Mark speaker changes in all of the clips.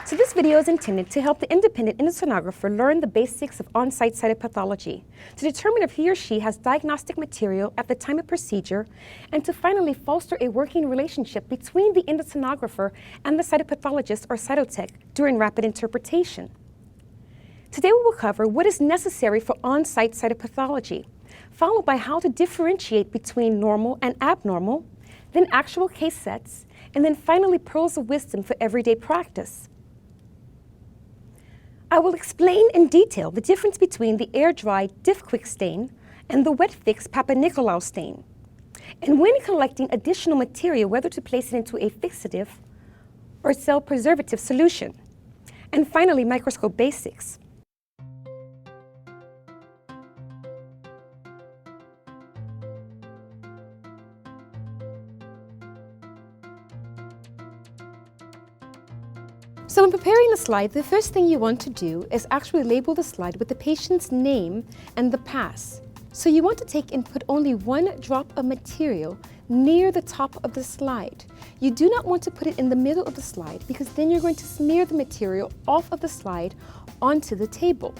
Speaker 1: So this video is intended to help the independent endosonographer learn the basics of on-site cytopathology, to determine if he or she has diagnostic material at the time of procedure, and to finally foster a working relationship between the endosonographer and the cytopathologist or cytotech during rapid interpretation. Today we will cover what is necessary for on-site cytopathology, followed by how to differentiate between normal and abnormal, then actual case sets, and then finally pearls of wisdom for everyday practice. I will explain in detail the difference between the air-dry diff-quick stain and the wet-fix Papa-Nicolau stain, and when collecting additional material, whether to place it into a fixative or cell preservative solution, and finally microscope basics. So when preparing the slide, the first thing you want to do is actually label the slide with the patient's name and the pass. So you want to take and put only one drop of material near the top of the slide. You do not want to put it in the middle of the slide because then you're going to smear the material off of the slide onto the table.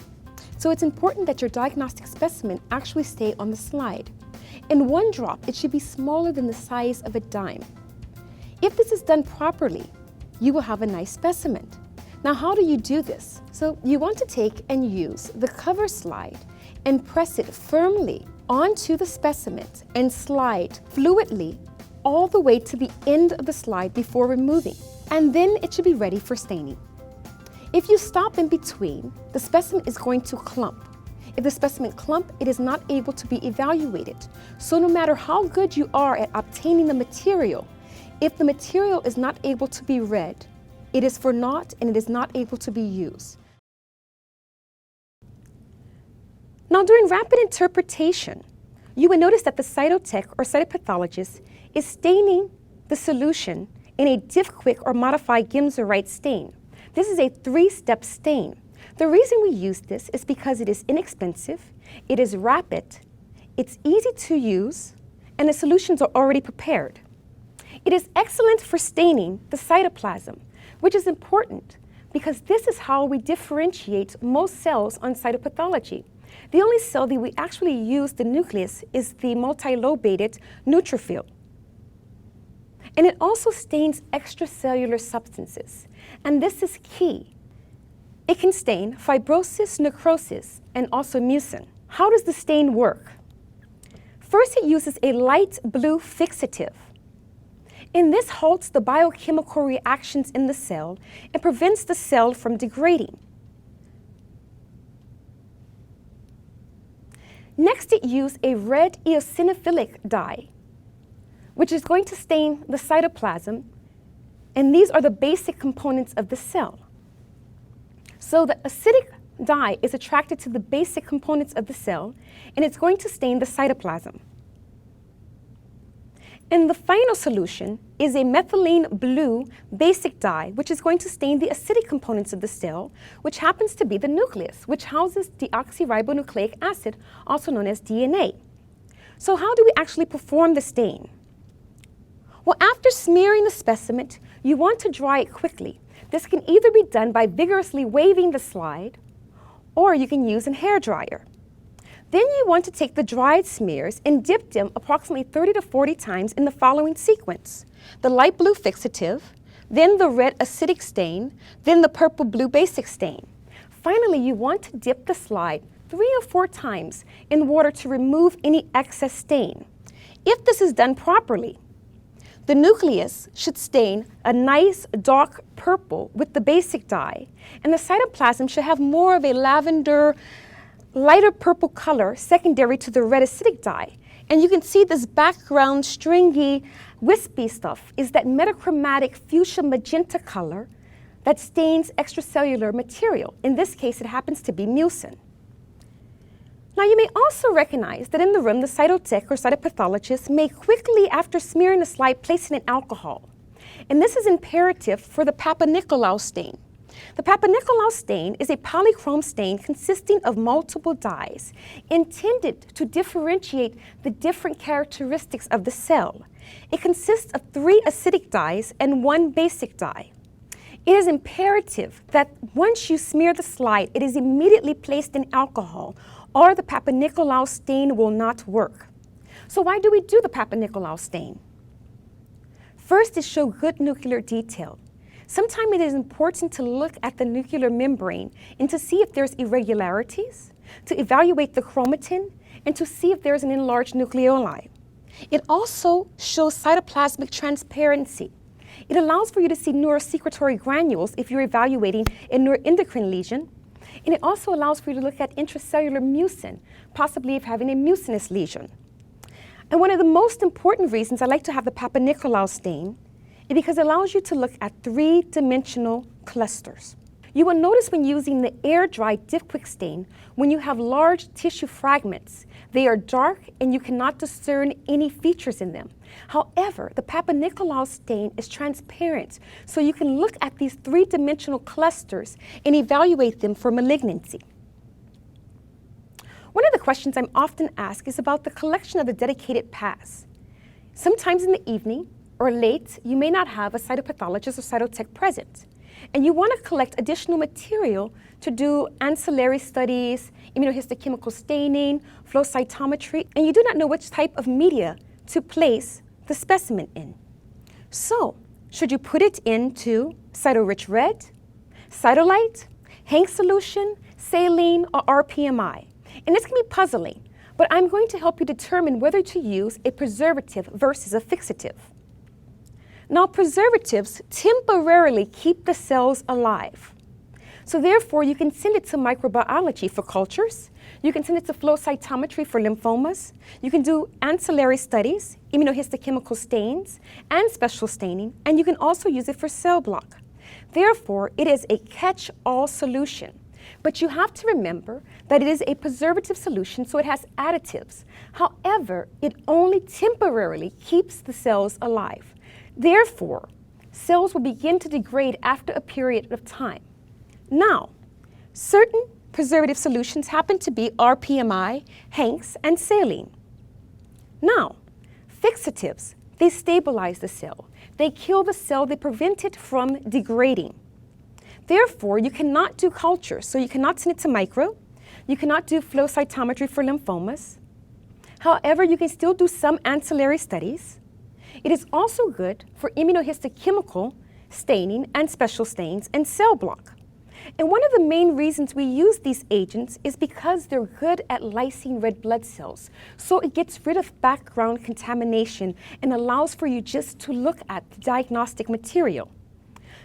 Speaker 1: So it's important that your diagnostic specimen actually stay on the slide. In one drop, it should be smaller than the size of a dime. If this is done properly, you will have a nice specimen. Now, how do you do this? So you want to take and use the cover slide and press it firmly onto the specimen and slide fluidly all the way to the end of the slide before removing. And then it should be ready for staining. If you stop in between, the specimen is going to clump. If the specimen clump, it is not able to be evaluated. So no matter how good you are at obtaining the material, if the material is not able to be read, it is for naught and it is not able to be used. Now, during rapid interpretation, you will notice that the cytotech or cytopathologist is staining the solution in a diff-quick or modified Gims-Wright stain. This is a 3-step stain. The reason we use this is because it is inexpensive, it is rapid, it's easy to use, and the solutions are already prepared. It is excellent for staining the cytoplasm, which is important because this is how we differentiate most cells on cytopathology. The only cell that we actually use the nucleus is the multilobated neutrophil. And it also stains extracellular substances, and this is key. It can stain fibrosis, necrosis, and also mucin. How does the stain work? First, it uses a light blue fixative. And this halts the biochemical reactions in the cell and prevents the cell from degrading. Next, it uses a red eosinophilic dye, which is going to stain the cytoplasm, and these are the basic components of the cell. So the acidic dye is attracted to the basic components of the cell, and it's going to stain the cytoplasm. And the final solution is a methylene blue basic dye, which is going to stain the acidic components of the cell, which happens to be the nucleus, which houses deoxyribonucleic acid, also known as DNA. So how do we actually perform the stain? Well, after smearing the specimen, you want to dry it quickly. This can either be done by vigorously waving the slide, or you can use a hairdryer. Then you want to take the dried smears and dip them approximately 30 to 40 times in the following sequence: the light blue fixative, then the red acidic stain, then the purple blue basic stain. Finally, you want to dip the slide 3 or 4 times in water to remove any excess stain. If this is done properly, the nucleus should stain a nice dark purple with the basic dye, and the cytoplasm should have more of a lavender, lighter purple color secondary to the red acidic dye. And you can see this background stringy, wispy stuff is that metachromatic fuchsia magenta color that stains extracellular material. In this case, it happens to be mucin. Now, you may also recognize that in the room, the cytotech or cytopathologist may quickly, after smearing the slide, place it in alcohol. And this is imperative for the Papa-Nicolau stain. The Papa-Nicolau stain is a polychrome stain consisting of multiple dyes, intended to differentiate the different characteristics of the cell. It consists of 3 acidic dyes and 1 basic dye. It is imperative that once you smear the slide, it is immediately placed in alcohol, or the Papa Nicolau stain will not work. So why do we do the Papa Nicolau stain? First is show good nuclear detail. Sometimes it is important to look at the nuclear membrane and to see if there's irregularities, to evaluate the chromatin, and to see if there's an enlarged nucleoli. It also shows cytoplasmic transparency. It allows for you to see neurosecretory granules if you're evaluating a neuroendocrine lesion. And it also allows for you to look at intracellular mucin, possibly if having a mucinous lesion. And one of the most important reasons I like to have the Papa Nicolau stain is because it allows you to look at three-dimensional clusters. You will notice when using the air-dry dip-quick stain, when you have large tissue fragments, they are dark and you cannot discern any features in them. However, the Papa Nicolau stain is transparent, so you can look at these three-dimensional clusters and evaluate them for malignancy. One of the questions I'm often asked is about the collection of the dedicated paths. Sometimes in the evening or late, you may not have a cytopathologist or cytotech present, and you want to collect additional material to do ancillary studies, immunohistochemical staining, flow cytometry, and you do not know which type of media to place the specimen in. So, should you put it into cyto-rich red, cytolite, Hank solution, saline, or RPMI? And this can be puzzling, but I'm going to help you determine whether to use a preservative versus a fixative. Now, preservatives temporarily keep the cells alive. So therefore, you can send it to microbiology for cultures. You can send it to flow cytometry for lymphomas. You can do ancillary studies, immunohistochemical stains, and special staining. And you can also use it for cell block. Therefore, it is a catch-all solution. But you have to remember that it is a preservative solution, so it has additives. However, it only temporarily keeps the cells alive. Therefore, cells will begin to degrade after a period of time. Now, certain preservative solutions happen to be RPMI, Hanks, and saline. Now, fixatives, they stabilize the cell. They kill the cell, they prevent it from degrading. Therefore, you cannot do culture, so you cannot send it to micro. You cannot do flow cytometry for lymphomas. However, you can still do some ancillary studies. It is also good for immunohistochemical staining and special stains and cell block. And one of the main reasons we use these agents is because they're good at lysing red blood cells. So it gets rid of background contamination and allows for you just to look at the diagnostic material.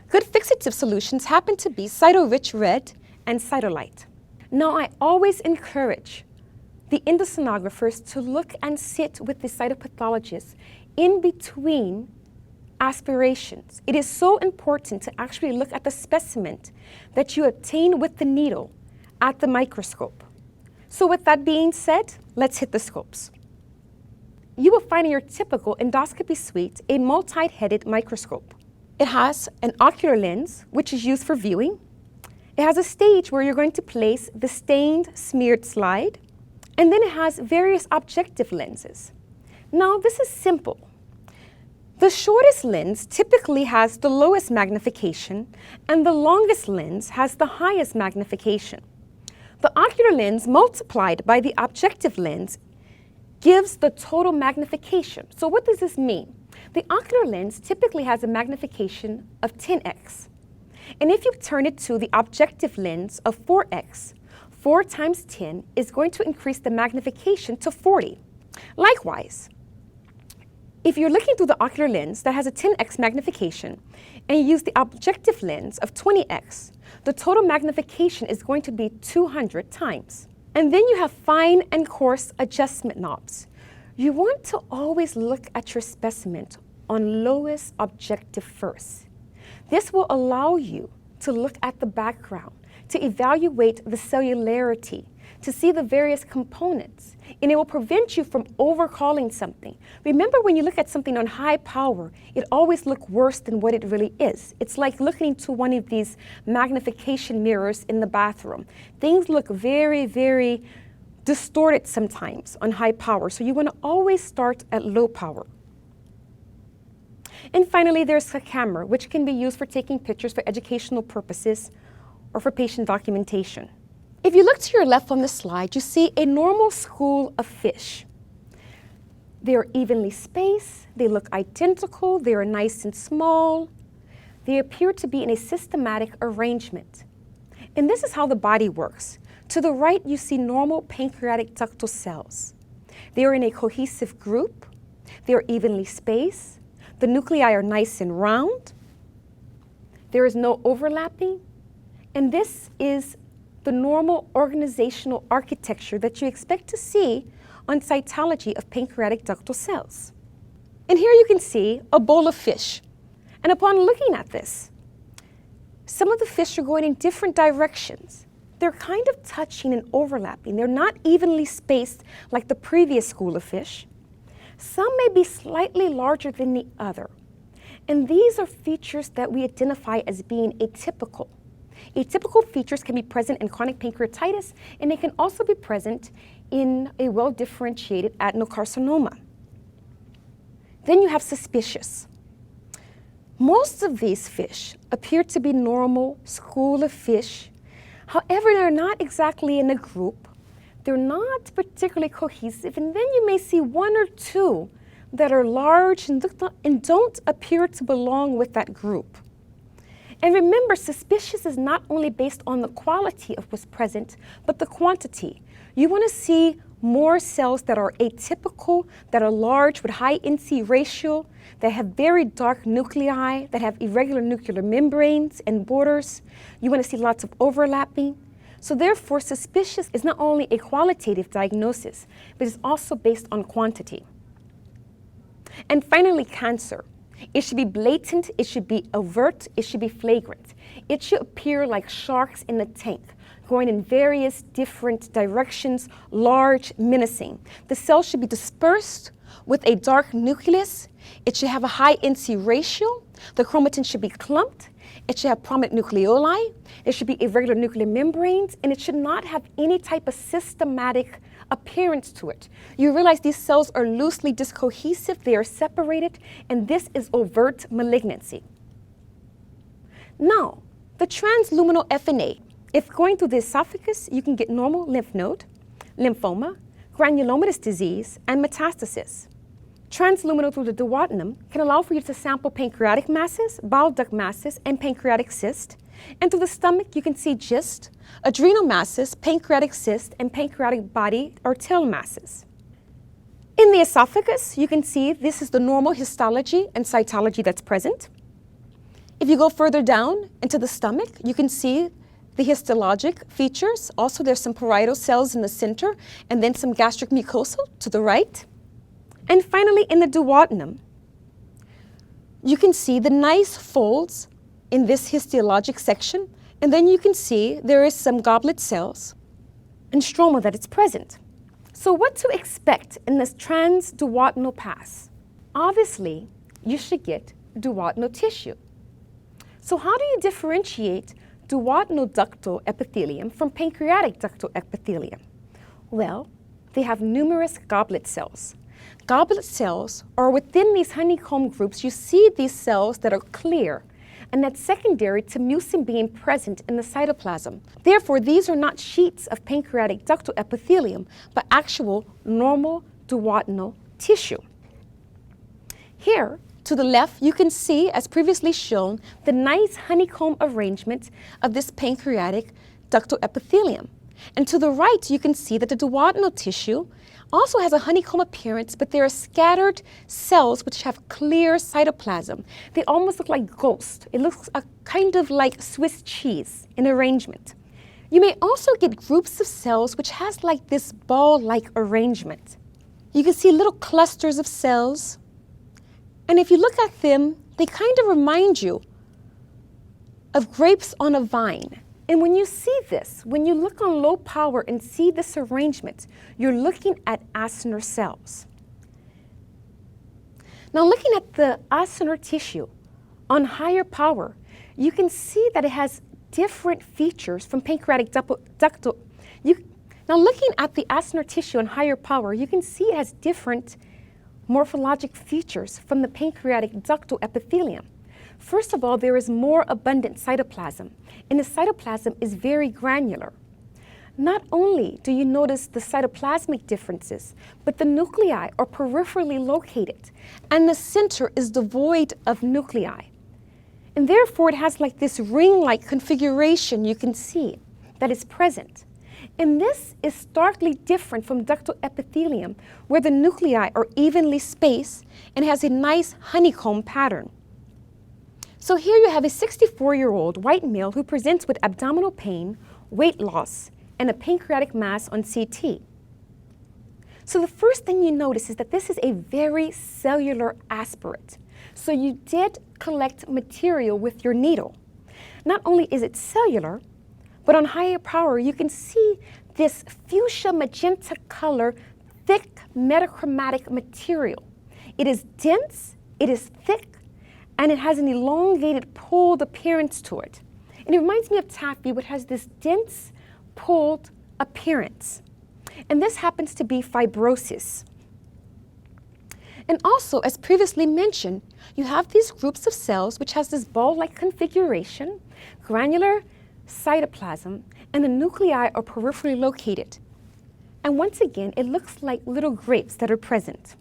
Speaker 1: Good fixative solutions happen to be cyto-rich red and cytolite. Now, I always encourage the endosonographers to look and sit with the cytopathologist in between aspirations. It is so important to actually look at the specimen that you obtain with the needle at the microscope. So with that being said, let's hit the scopes. You will find in your typical endoscopy suite a multi-headed microscope. It has an ocular lens, which is used for viewing. It has a stage where you're going to place the stained, smeared slide, and then it has various objective lenses. Now, this is simple. The shortest lens typically has the lowest magnification, and the longest lens has the highest magnification. The ocular lens multiplied by the objective lens gives the total magnification. So what does this mean? The ocular lens typically has a magnification of 10x. And if you turn it to the objective lens of 4x, 4 times 10 is going to increase the magnification to 40. Likewise, if you're looking through the ocular lens that has a 10x magnification and you use the objective lens of 20x, the total magnification is going to be 200 times. And then you have fine and coarse adjustment knobs. You want to always look at your specimen on lowest objective first. This will allow you to look at the background, to evaluate the cellularity, to see the various components, and it will prevent you from overcalling something. Remember, when you look at something on high power, it always looks worse than what it really is. It's like looking into one of these magnification mirrors in the bathroom. Things look very, very distorted sometimes on high power, so you want to always start at low power. And finally, there's a camera, which can be used for taking pictures for educational purposes or for patient documentation. If you look to your left on the slide, you see a normal school of fish. They are evenly spaced, they look identical, they are nice and small. They appear to be in a systematic arrangement. And this is how the body works. To the right, you see normal pancreatic ductal cells. They are in a cohesive group, they are evenly spaced, the nuclei are nice and round, there is no overlapping, and this is the normal organizational architecture that you expect to see on cytology of pancreatic ductal cells. And here you can see a bowl of fish. And upon looking at this, some of the fish are going in different directions. They're kind of touching and overlapping. They're not evenly spaced like the previous school of fish. Some may be slightly larger than the other. And these are features that we identify as being atypical. Atypical features can be present in chronic pancreatitis, and they can also be present in a well-differentiated adenocarcinoma. Then you have suspicious. Most of these fish appear to be normal school of fish. However, they're not exactly in a group. They're not particularly cohesive, and then you may see one or two that are large and don't appear to belong with that group. And remember, suspicious is not only based on the quality of what's present, but the quantity. You want to see more cells that are atypical, that are large with high NC ratio, that have very dark nuclei, that have irregular nuclear membranes and borders. You want to see lots of overlapping. So therefore, suspicious is not only a qualitative diagnosis, but it's also based on quantity. And finally, cancer. It should be blatant, it should be overt, it should be flagrant. It should appear like sharks in a tank, going in various different directions, large, menacing. The cells should be dispersed with a dark nucleus. It should have a high NC ratio. The chromatin should be clumped. It should have prominent nucleoli. There should be irregular nuclear membranes, and it should not have any type of systematic appearance to it. You realize these cells are loosely discohesive, they are separated, and this is overt malignancy. Now, the transluminal FNA. If going through the esophagus, you can get normal lymph node, lymphoma, granulomatous disease, and metastasis. Transluminal through the duodenum can allow for you to sample pancreatic masses, bile duct masses, and pancreatic cyst. And through the stomach, you can see GIST, adrenal masses, pancreatic cyst, and pancreatic body or tail masses. In the esophagus, you can see this is the normal histology and cytology that's present. If you go further down into the stomach, you can see the histologic features. Also, there's some parietal cells in the center, and then some gastric mucosa to the right. And finally, in the duodenum, you can see the nice folds in this histologic section, and then you can see there is some goblet cells and stroma that is present. So what to expect in this transduodenal pass? Obviously, you should get duodenal tissue. So how do you differentiate duodenal ductal epithelium from pancreatic ductal epithelium? Well, they have numerous goblet cells. Goblet cells are within these honeycomb groups. You see these cells that are clear, and that's secondary to mucin being present in the cytoplasm. Therefore, these are not sheets of pancreatic ductal epithelium, but actual normal duodenal tissue. Here, to the left, you can see, as previously shown, the nice honeycomb arrangement of this pancreatic ductal epithelium. And to the right, you can see that the duodenal tissue also has a honeycomb appearance, but there are scattered cells which have clear cytoplasm. They almost look like ghosts. It looks kind of like Swiss cheese in arrangement. You may also get groups of cells which has like this ball-like arrangement. You can see little clusters of cells, and if you look at them, they kind of remind you of grapes on a vine. And when you see this, when you look on low power and see this arrangement, you're looking at acinar cells. Now looking at the acinar tissue on higher power, you can see that it has different features from pancreatic ductal. Now looking at the acinar tissue on higher power, you can see it has different morphologic features from the pancreatic ductal epithelium. First of all, there is more abundant cytoplasm, and the cytoplasm is very granular. Not only do you notice the cytoplasmic differences, but the nuclei are peripherally located, and the center is devoid of nuclei. And therefore, it has like this ring-like configuration you can see that is present. And this is starkly different from ductal epithelium, where the nuclei are evenly spaced and has a nice honeycomb pattern. So here you have a 64-year-old white male who presents with abdominal pain, weight loss, and a pancreatic mass on CT. So the first thing you notice is that this is a very cellular aspirate. So you did collect material with your needle. Not only is it cellular, but on higher power you can see this fuchsia magenta color, thick metachromatic material. It is dense, it is thick, and it has an elongated, pulled appearance to it. And it reminds me of taffy, which has this dense, pulled appearance. And this happens to be fibrosis. And also, as previously mentioned, you have these groups of cells which has this ball-like configuration, granular cytoplasm, and the nuclei are peripherally located. And once again, it looks like little grapes that are present.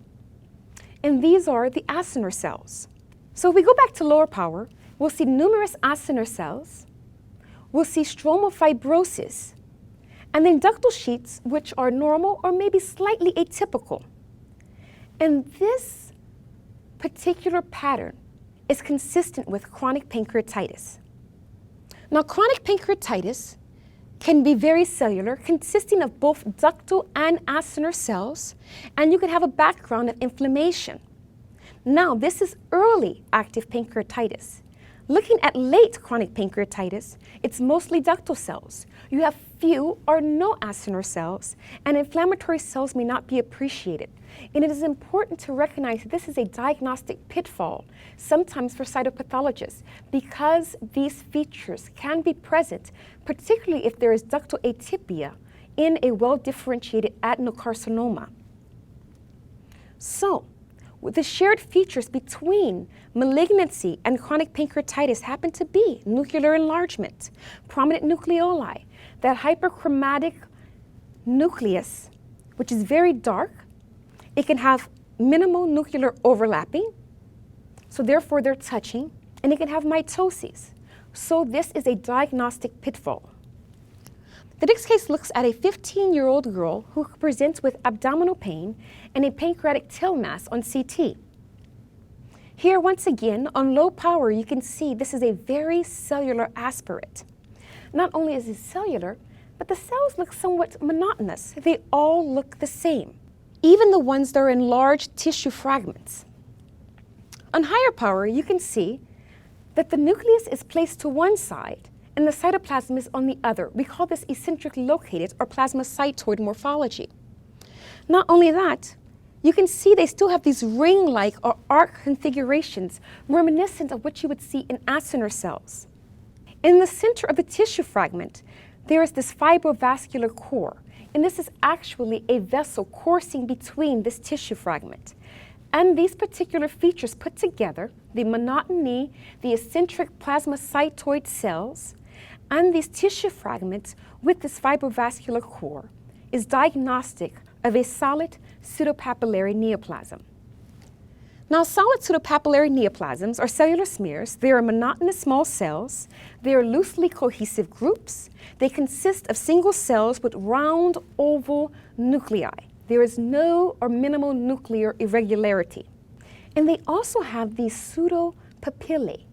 Speaker 1: And these are the acinar cells. So if we go back to lower power, we'll see numerous acinar cells, we'll see stromal fibrosis, and then ductal sheets which are normal or maybe slightly atypical. And this particular pattern is consistent with chronic pancreatitis. Now, chronic pancreatitis can be very cellular, consisting of both ductal and acinar cells, and you can have a background of inflammation. Now, this is early active pancreatitis. Looking at late chronic pancreatitis, it's mostly ductal cells. You have few or no acinar cells, and inflammatory cells may not be appreciated. And it is important to recognize that this is a diagnostic pitfall, sometimes for cytopathologists, because these features can be present, particularly if there is ductal atypia in a well-differentiated adenocarcinoma. So, the shared features between malignancy and chronic pancreatitis happen to be nuclear enlargement, prominent nucleoli, that hyperchromatic nucleus, which is very dark. It can have minimal nuclear overlapping, so therefore they're touching, and it can have mitoses. So this is a diagnostic pitfall. The next case looks at a 15-year-old girl who presents with abdominal pain and a pancreatic tail mass on CT. Here, once again, on low power, you can see this is a very cellular aspirate. Not only is it cellular, but the cells look somewhat monotonous. They all look the same, even the ones that are in large tissue fragments. On higher power, you can see that the nucleus is placed to one side and the cytoplasm is on the other. We call this eccentrically located or plasmacytoid morphology. Not only that, you can see they still have these ring-like or arc configurations reminiscent of what you would see in acinar cells. In the center of the tissue fragment, there is this fibrovascular core, and this is actually a vessel coursing between this tissue fragment. And these particular features put together, the monotony, the eccentric plasmacytoid cells, and these tissue fragments with this fibrovascular core, is diagnostic of a solid pseudopapillary neoplasm. Now, solid pseudopapillary neoplasms are cellular smears. They are monotonous small cells. They are loosely cohesive groups. They consist of single cells with round oval nuclei. There is no or minimal nuclear irregularity. And they also have these pseudopapillae.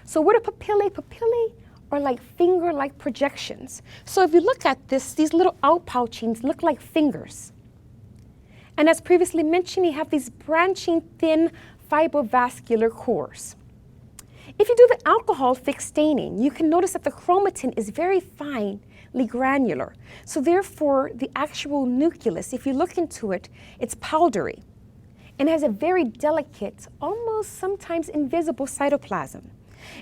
Speaker 1: So what are papillae? Papillae are like finger-like projections. So if you look at this, these little outpouchings look like fingers. And as previously mentioned, you have these branching thin fibrovascular cores. If you do the alcohol-fixed staining, you can notice that the chromatin is very finely granular. So therefore, the actual nucleus, if you look into it, it's powdery and has a very delicate, almost sometimes invisible cytoplasm.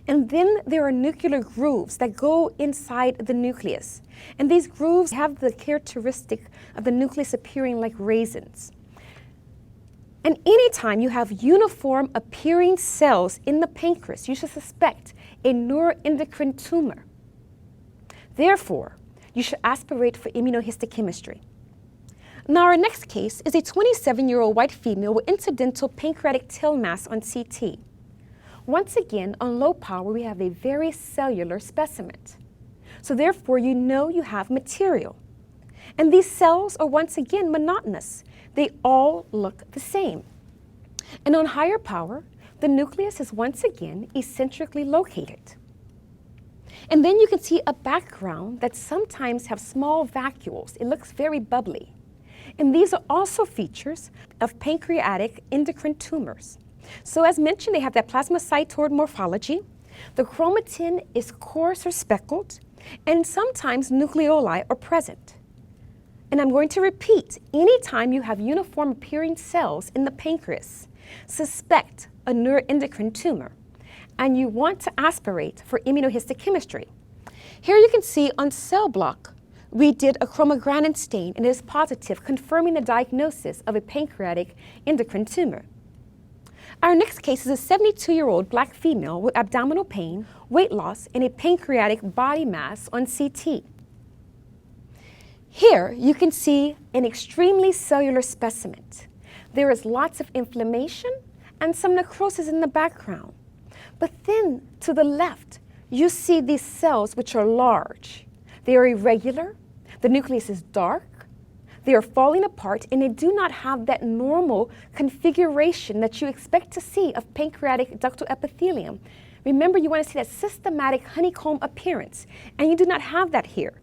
Speaker 1: And then there are nuclear grooves that go inside the nucleus. And these grooves have the characteristic of the nucleus appearing like raisins. And anytime you have uniform appearing cells in the pancreas, you should suspect a neuroendocrine tumor. Therefore, you should aspirate for immunohistochemistry. Now, our next case is a 27-year-old white female with incidental pancreatic tail mass on CT. Once again, on low power, we have a very cellular specimen. So therefore, you know you have material. And these cells are once again monotonous. They all look the same. And on higher power, the nucleus is once again eccentrically located. And then you can see a background that sometimes have small vacuoles. It looks very bubbly. And these are also features of pancreatic endocrine tumors. So as mentioned, they have that plasmacytoid morphology. The chromatin is coarse or speckled, and sometimes nucleoli are present. And I'm going to repeat, anytime you have uniform appearing cells in the pancreas, suspect a neuroendocrine tumor, and you want to aspirate for immunohistochemistry. Here you can see on cell block, we did a chromogranin stain and it is positive, confirming the diagnosis of a pancreatic endocrine tumor. Our next case is a 72-year-old black female with abdominal pain, weight loss, and a pancreatic body mass on CT. Here you can see an extremely cellular specimen. There is lots of inflammation and some necrosis in the background. But then to the left, you see these cells which are large. They are irregular, the nucleus is dark, they are falling apart, and they do not have that normal configuration that you expect to see of pancreatic ductal epithelium. Remember, you want to see that systematic honeycomb appearance, and you do not have that here.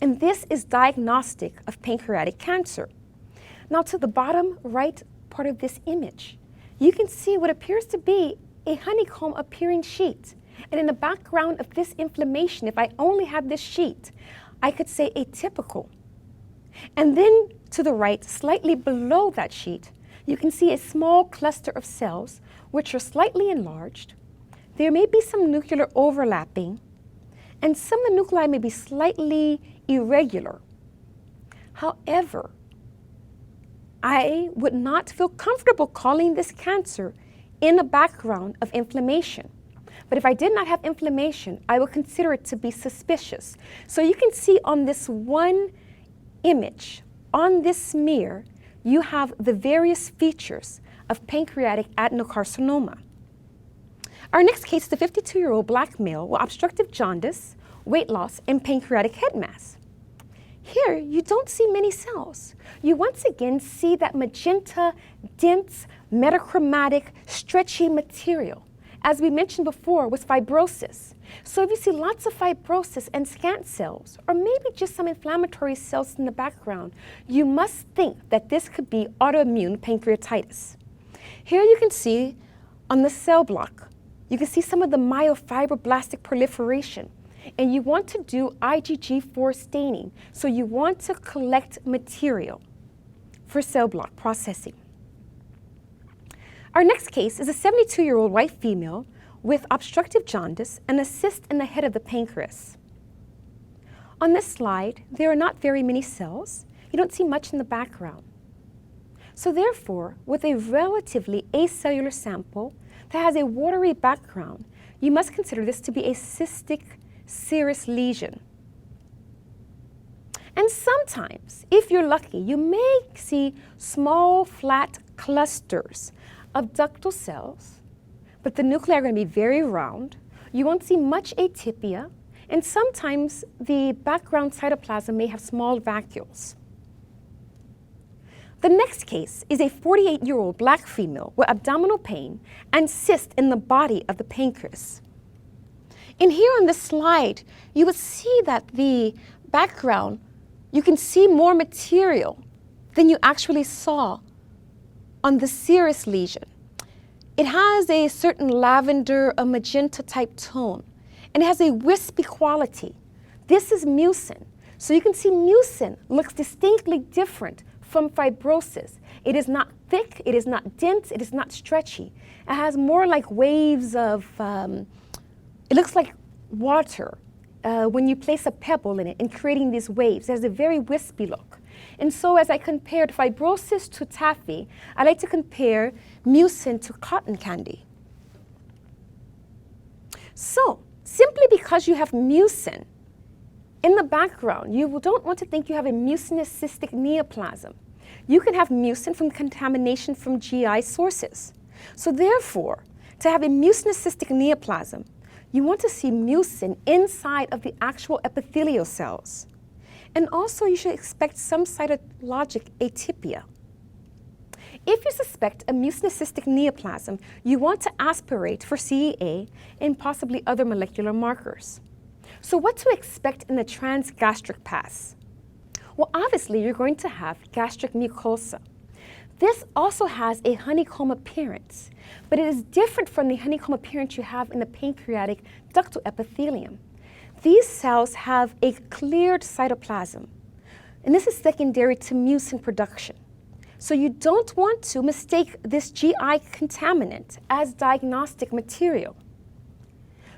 Speaker 1: And this is diagnostic of pancreatic cancer. Now to the bottom right part of this image, you can see what appears to be a honeycomb appearing sheet. And in the background of this inflammation, if I only had this sheet, I could say atypical. And then to the right, slightly below that sheet, you can see a small cluster of cells which are slightly enlarged. There may be some nuclear overlapping, and some of the nuclei may be slightly irregular. However, I would not feel comfortable calling this cancer in a background of inflammation. But if I did not have inflammation, I would consider it to be suspicious. So you can see on this one image, on this smear, you have the various features of pancreatic adenocarcinoma. Our next case is a 52-year-old black male with obstructive jaundice, weight loss, and pancreatic head mass. Here, you don't see many cells. You once again see that magenta, dense, metachromatic, stretchy material. As we mentioned before, with fibrosis. So if you see lots of fibrosis and scant cells, or maybe just some inflammatory cells in the background, you must think that this could be autoimmune pancreatitis. Here you can see on the cell block, you can see some of the myofibroblastic proliferation. And you want to do IgG4 staining. So you want to collect material for cell block processing. Our next case is a 72-year-old white female with obstructive jaundice and a cyst in the head of the pancreas. On this slide, there are not very many cells. You don't see much in the background. So therefore, with a relatively acellular sample that has a watery background, you must consider this to be a cystic serous lesion. And sometimes, if you're lucky, you may see small flat clusters of ductal cells, but the nuclei are going to be very round. You won't see much atypia, and sometimes the background cytoplasm may have small vacuoles. The next case is a 48-year-old black female with abdominal pain and cyst in the body of the pancreas. And here on this slide, you would see that the background, you can see more material than you actually saw on the serous lesion. It has a certain lavender, a magenta type tone, and it has a wispy quality. This is mucin. So you can see mucin looks distinctly different from fibrosis. It is not thick, it is not dense, it is not stretchy. It has more like waves of, it looks like water when you place a pebble in it and creating these waves. It has a very wispy look. And so as I compared fibrosis to taffy, I like to compare mucin to cotton candy. So simply because you have mucin in the background, you don't want to think you have a mucinous cystic neoplasm. You can have mucin from contamination from GI sources. So therefore, to have a mucinous cystic neoplasm, you want to see mucin inside of the actual epithelial cells. And also you should expect some cytologic atypia. If you suspect a mucinous cystic neoplasm, you want to aspirate for CEA and possibly other molecular markers. So what to expect in the transgastric pass? Well, obviously you're going to have gastric mucosa. This also has a honeycomb appearance, but it is different from the honeycomb appearance you have in the pancreatic ductal epithelium. These cells have a cleared cytoplasm, and this is secondary to mucin production. So you don't want to mistake this GI contaminant as diagnostic material.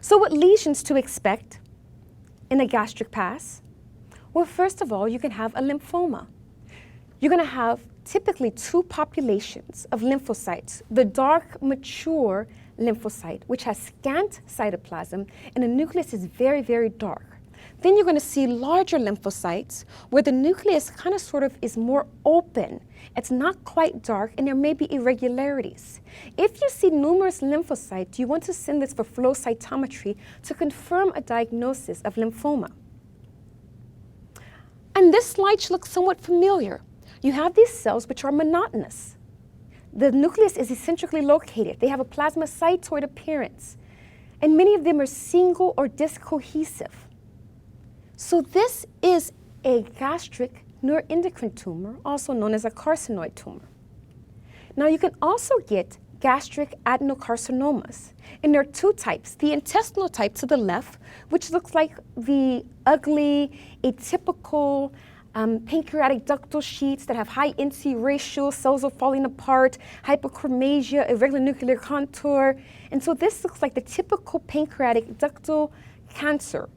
Speaker 1: So what lesions to expect in a gastric pass? Well, first of all, you can have a lymphoma. You're going to have typically two populations of lymphocytes, the dark, mature lymphocyte, which has scant cytoplasm, and the nucleus is very, very dark. Then you're going to see larger lymphocytes where the nucleus kind of sort of is more open. It's not quite dark, and there may be irregularities. If you see numerous lymphocytes, you want to send this for flow cytometry to confirm a diagnosis of lymphoma. And this slide should look somewhat familiar. You have these cells which are monotonous. The nucleus is eccentrically located. They have a plasmacytoid appearance, and many of them are single or discohesive. So this is a gastric neuroendocrine tumor, also known as a carcinoid tumor. Now you can also get gastric adenocarcinomas, and there are two types. The intestinal type to the left, which looks like the ugly, atypical pancreatic ductal sheets that have high NC ratio, cells are falling apart, hypochromasia, irregular nuclear contour. And so this looks like the typical pancreatic ductal cancer.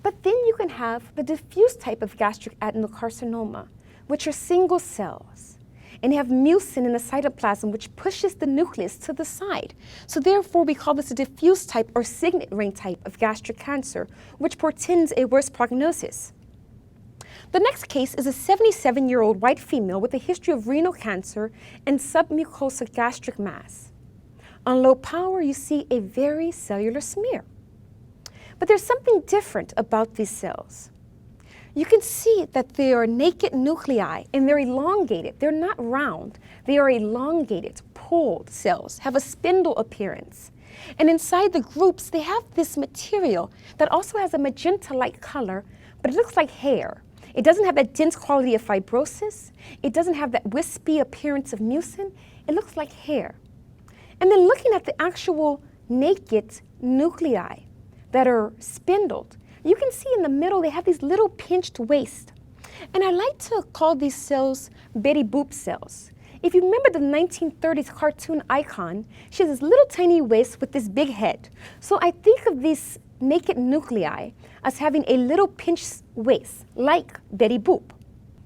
Speaker 1: But then you can have the diffuse type of gastric adenocarcinoma, which are single cells. And they have mucin in the cytoplasm, which pushes the nucleus to the side. So therefore, we call this a diffuse type or signet ring type of gastric cancer, which portends a worse prognosis. The next case is a 77-year-old white female with a history of renal cancer and submucosal gastric mass. On low power, you see a very cellular smear. But there's something different about these cells. You can see that they are naked nuclei and they're elongated. They're not round. They are elongated, pulled cells, have a spindle appearance. And inside the groups, they have this material that also has a magenta-like color, but it looks like hair. It doesn't have that dense quality of fibrosis. It doesn't have that wispy appearance of mucin. It looks like hair. And then looking at the actual naked nuclei that are spindled, you can see in the middle they have these little pinched wastes. And I like to call these cells Betty Boop cells. If you remember the 1930s cartoon icon, she has this little tiny waist with this big head. So I think of these naked nuclei as having a little pinched waist, like Betty Boop.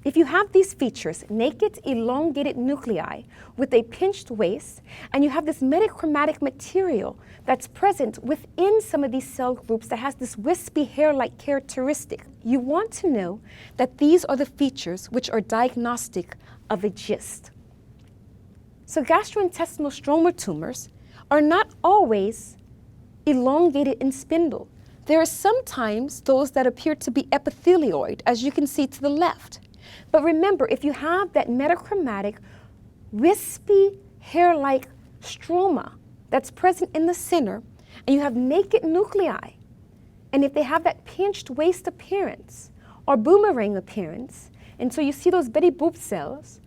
Speaker 1: If you have these features, naked elongated nuclei with a pinched waist, and you have this metachromatic material that's present within some of these cell groups that has this wispy hair-like characteristic, you want to know that these are the features which are diagnostic of a GIST. So gastrointestinal stroma tumors are not always elongated in spindle. There are sometimes those that appear to be epithelioid, as you can see to the left. But remember, if you have that metachromatic, wispy, hair-like stroma that's present in the center, and you have naked nuclei, and if they have that pinched waist appearance or boomerang appearance, and so you see those Betty Boop cells,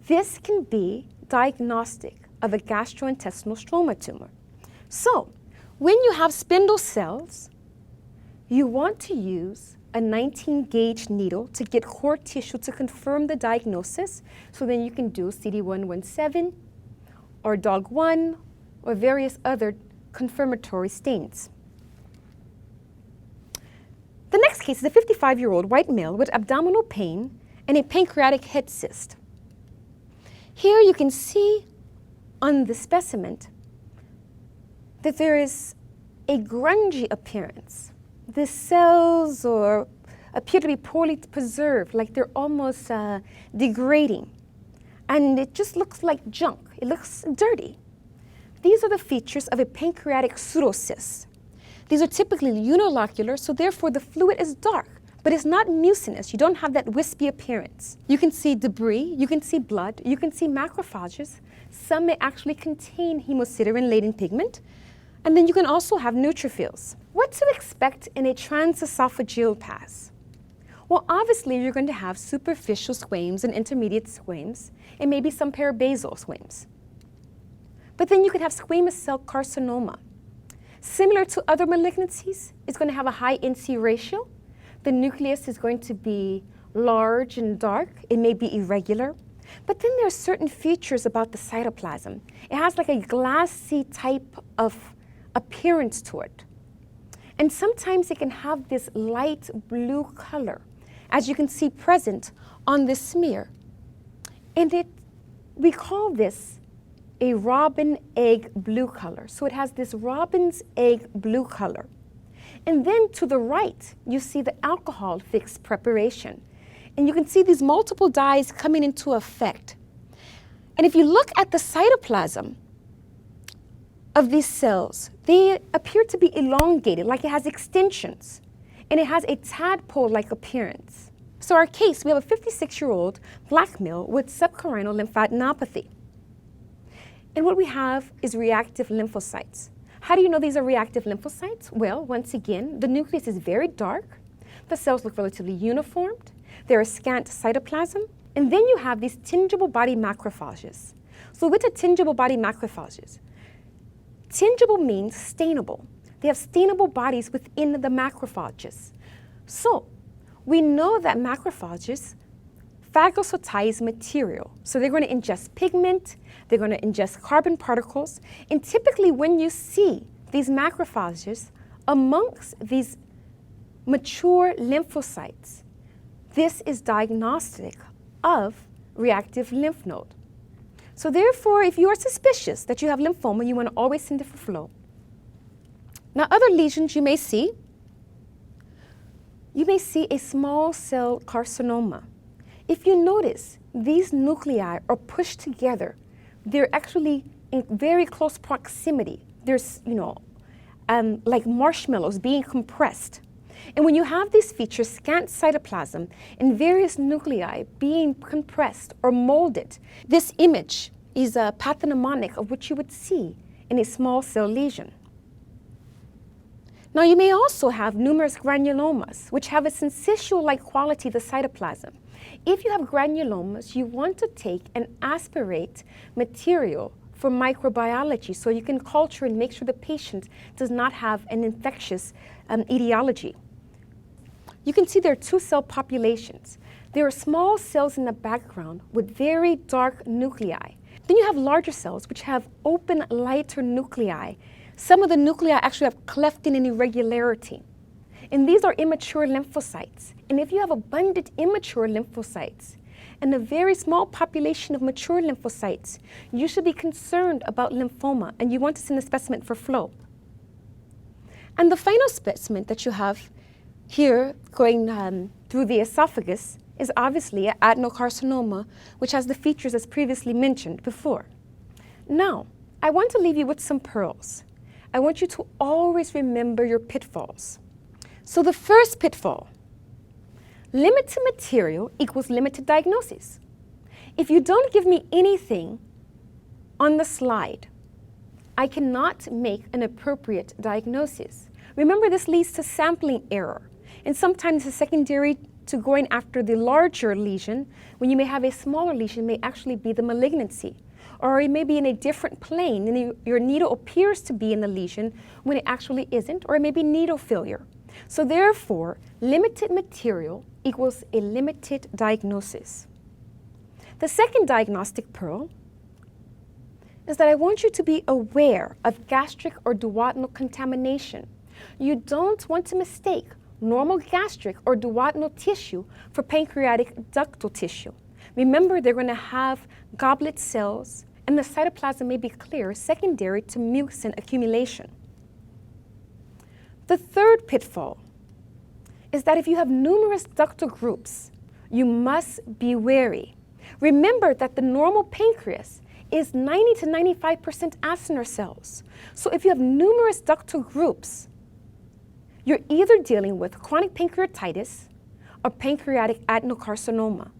Speaker 1: this can be diagnostic of a gastrointestinal stroma tumor. So, when you have spindle cells, you want to use a 19-gauge needle to get core tissue to confirm the diagnosis, so then you can do CD117 or DOG1 or various other confirmatory stains. The next case is a 55-year-old white male with abdominal pain and a pancreatic head cyst. Here you can see on the specimen that there is a grungy appearance. The cells appear to be poorly preserved, like they're almost degrading. And it just looks like junk. It looks dirty. These are the features of a pancreatic pseudocyst. These are typically unilocular, so therefore the fluid is dark, but it's not mucinous. You don't have that wispy appearance. You can see debris, you can see blood, you can see macrophages. Some may actually contain hemosiderin-laden pigment, and then you can also have neutrophils. What to expect in a transesophageal pass? Well, obviously you're going to have superficial squames and intermediate squames, and maybe some parabasal squames. But then you could have squamous cell carcinoma. Similar to other malignancies, it's going to have a high NC ratio. The nucleus is going to be large and dark. It may be irregular. But then there are certain features about the cytoplasm. It has like a glassy type of appearance to it. And sometimes it can have this light blue color, as you can see present on this smear. And we call this a robin egg blue color. So it has this robin's egg blue color. And then to the right, you see the alcohol fix preparation. And you can see these multiple dyes coming into effect. And if you look at the cytoplasm of these cells, they appear to be elongated, like it has extensions. And it has a tadpole-like appearance. So our case, we have a 56-year-old black male with subcarinal lymphadenopathy. And what we have is reactive lymphocytes. How do you know these are reactive lymphocytes? Well, once again, the nucleus is very dark. The cells look relatively uniformed. There is scant cytoplasm. And then you have these tingible body macrophages. So with the tingible body macrophages, tingible means stainable. They have stainable bodies within the macrophages. So we know that macrophages phagocytize material. So they're going to ingest pigment, they're going to ingest carbon particles, and typically when you see these macrophages amongst these mature lymphocytes, this is diagnostic of reactive lymph node. So therefore, if you are suspicious that you have lymphoma, you want to always send it for flow. Now, other lesions you may see a small cell carcinoma. If you notice, these nuclei are pushed together. They're actually in very close proximity. There's, like marshmallows being compressed. And when you have these features, scant cytoplasm and various nuclei being compressed or molded, this image is a pathognomonic of what you would see in a small cell lesion. Now, you may also have numerous granulomas, which have a syncytial-like quality to the cytoplasm. If you have granulomas, you want to take and aspirate material for microbiology so you can culture and make sure the patient does not have an infectious etiology. You can see there are two cell populations. There are small cells in the background with very dark nuclei. Then you have larger cells which have open, lighter nuclei. Some of the nuclei actually have clefting and irregularity. And these are immature lymphocytes. And if you have abundant immature lymphocytes and a very small population of mature lymphocytes, you should be concerned about lymphoma and you want to send a specimen for flow. And the final specimen that you have here going through the esophagus is obviously an adenocarcinoma, which has the features as previously mentioned before. Now, I want to leave you with some pearls. I want you to always remember your pitfalls. So the first pitfall, limited material equals limited diagnosis. If you don't give me anything on the slide, I cannot make an appropriate diagnosis. Remember, this leads to sampling error. And sometimes it's secondary to going after the larger lesion, when you may have a smaller lesion, may actually be the malignancy. Or it may be in a different plane, and your needle appears to be in the lesion when it actually isn't, or it may be needle failure. So therefore, limited material equals a limited diagnosis. The second diagnostic pearl is that I want you to be aware of gastric or duodenal contamination. You don't want to mistake normal gastric or duodenal tissue for pancreatic ductal tissue. Remember, they're going to have goblet cells, and the cytoplasm may be clear secondary to mucin accumulation. The third pitfall is that if you have numerous ductal groups, you must be wary. Remember that the normal pancreas is 90 to 95% acinar cells. So if you have numerous ductal groups, you're either dealing with chronic pancreatitis or pancreatic adenocarcinoma.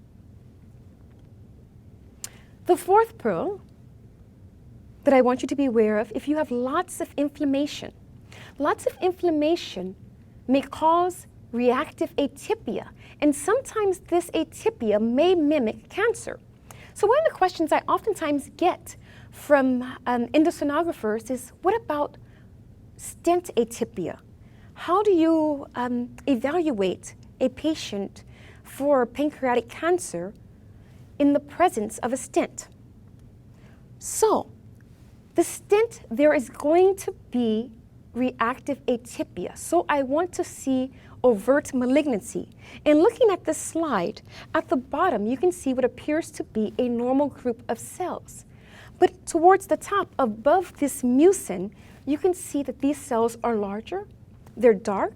Speaker 1: The fourth pearl that I want you to be aware of, if you have lots of inflammation may cause reactive atypia, and sometimes this atypia may mimic cancer. So one of the questions I oftentimes get from endosonographers is, what about stent atypia? How do you evaluate a patient for pancreatic cancer in the presence of a stent? So, the stent, there is going to be reactive atypia. So I want to see overt malignancy. And looking at this slide, at the bottom, you can see what appears to be a normal group of cells. But towards the top, above this mucin, you can see that these cells are larger, they're dark,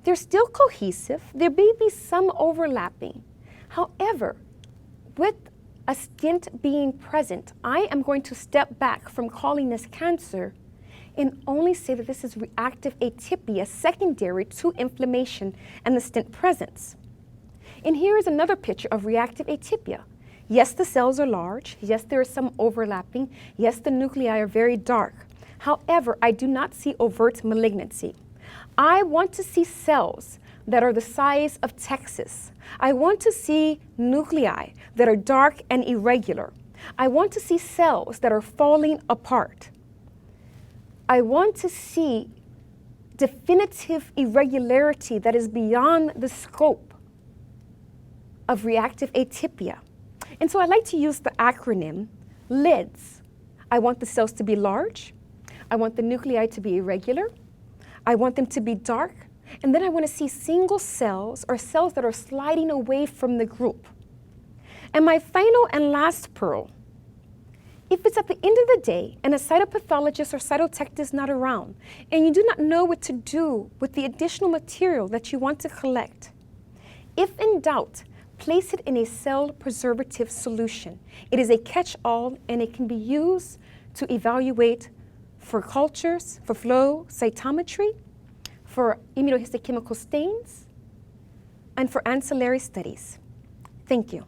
Speaker 1: they're still cohesive, there may be some overlapping. However, with a stent being present, I am going to step back from calling this cancer and only say that this is reactive atypia secondary to inflammation and the stent presence. And here is another picture of reactive atypia. Yes, the cells are large. Yes, there is some overlapping. Yes, the nuclei are very dark. However, I do not see overt malignancy. I want to see cells that are the size of Texas. I want to see nuclei that are dark and irregular. I want to see cells that are falling apart. I want to see definitive irregularity that is beyond the scope of reactive atypia. And so I like to use the acronym LIDS. I want the cells to be large. I want the nuclei to be irregular. I want them to be dark. And then I want to see single cells or cells that are sliding away from the group. And my final and last pearl, if it's at the end of the day and a cytopathologist or cytotech is not around and you do not know what to do with the additional material that you want to collect, if in doubt, place it in a cell preservative solution. It is a catch-all and it can be used to evaluate for cultures, for flow cytometry, for immunohistochemical stains, and for ancillary studies. Thank you.